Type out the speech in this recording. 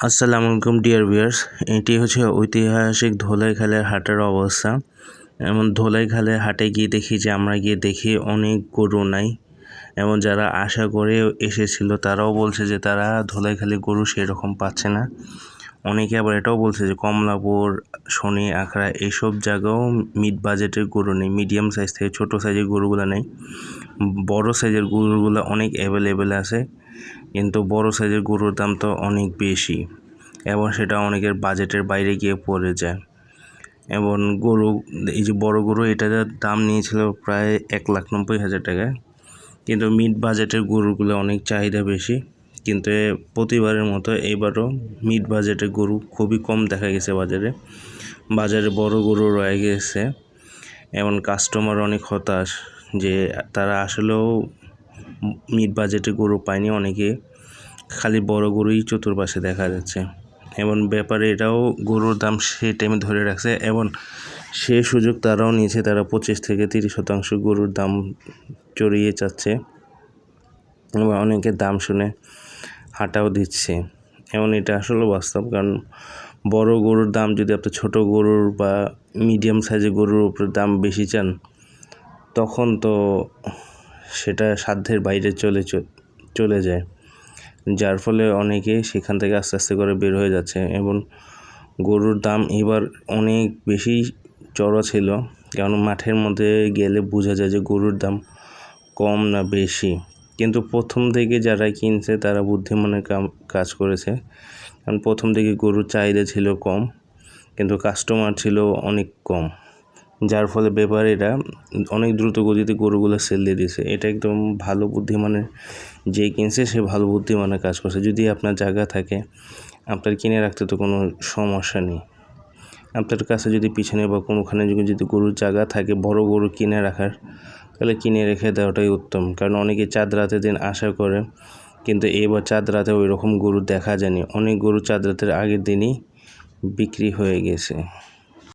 আসসালামু আলাইকুম dear viewers, এটি হচ্ছে ঐতিহাসিক ধোলাইখালের হাটের অবস্থা। এমন ধোলাইখালের হাটে গিয়ে দেখি যে আমরা গিয়ে দেখি অনেক গরু নাই, এবং যারা আশা করে এসেছিল তারাও বলছে যে তারা ধোলাইখালে গরু সেরকম পাচ্ছে না। অনেকে আবার এটাও বলছে যে কমলাপুর, শনি আখড়া এইসব জায়গাও মিড বাজেটের গরু নেই, মিডিয়াম সাইজ থেকে ছোটো সাইজের গরুগুলো নেই। বড় সাইজের গরুগুলো অনেক অ্যাভেলেবেল আছে, কিন্তু বড় সাইজের গরুর দাম তো অনেক বেশি, এবং সেটা অনেকের বাজেটের বাইরে গিয়ে পড়ে যায়। এবং গরু, এই যে বড় গরু, এটার দাম নিয়েছিল প্রায় 1,90,000 টাকা, কিন্তু মিড বাজেটের গরুগুলো অনেক চাহিদা বেশি। কিন্তু প্রতিবারের মতো এবারও মিড বাজেটের গরু খুবই কম দেখা গেছে বাজারে বড় গরু রয়ে গেছে, এবং কাস্টমার অনেক হতাশ যে তারা আসলেও মিড বাজেটের গরু পায়নি। অনেকে খালি বড় গরুই চতুর্পাশে দেখা যাচ্ছে, এবং ব্যাপারে এটাও গরুর দাম সে টাইমে ধরে রাখছে, এবং সে সুযোগ তারাও নিয়েছে। তারা 25 থেকে 30% গরুর দাম চড়িয়ে যাচ্ছে, এবং অনেকে দাম শুনে হাঁটাও দিচ্ছে। এবং এটা আসলে বাস্তব, কারণ বড় গরুর দাম যদি আপনি ছোট গরুর বা মিডিয়াম সাইজের গরুর উপরে দাম বেশি চান, তখন তো সেটা সাধ্যের বাইরে চলে যায়, যার ফলে অনেকে সেখান থেকে আস্তে আস্তে করে বের হয়ে যাচ্ছে। এবং গরুর দাম এবার অনেক বেশি চড়া ছিল, কারণ মাঠের মধ্যে গেলে বোঝা যায় যে গরুর দাম কম না বেশি। কিন্তু প্রথম দিকে যারা কিনছে তারা বুদ্ধিমানের কাজ করেছে, কারণ প্রথম দিকে গরুর চাহিদা ছিল কম, কিন্তু কাস্টমার ছিল অনেক কম, যার ফলে ব্যাপারীরা অনেক দ্রুত গতিতে গরুগুলো সেল দিয়ে দিয়েছে। এটা একদম ভালো বুদ্ধিমানের, যে কিনছে সে ভালো বুদ্ধিমানের কাজ করছে। যদি আপনার জায়গা থাকে, আপনার কিনে রাখতে তো কোনো সমস্যা নেই। আপনার কাছে যদি পিছনে বা কোনোখানে যদি গরুর জায়গা থাকে বড় গরু কিনে রাখার, তাহলে কিনে রেখে দেওয়াটাই উত্তম। কারণ অনেকে চাঁদ রাতের দিন আশা করে, কিন্তু এবার চাঁদ রাতে ওই রকম গরু দেখা যায়নি। অনেক গরু চাঁদ রাতের আগের দিনই বিক্রি হয়ে গেছে।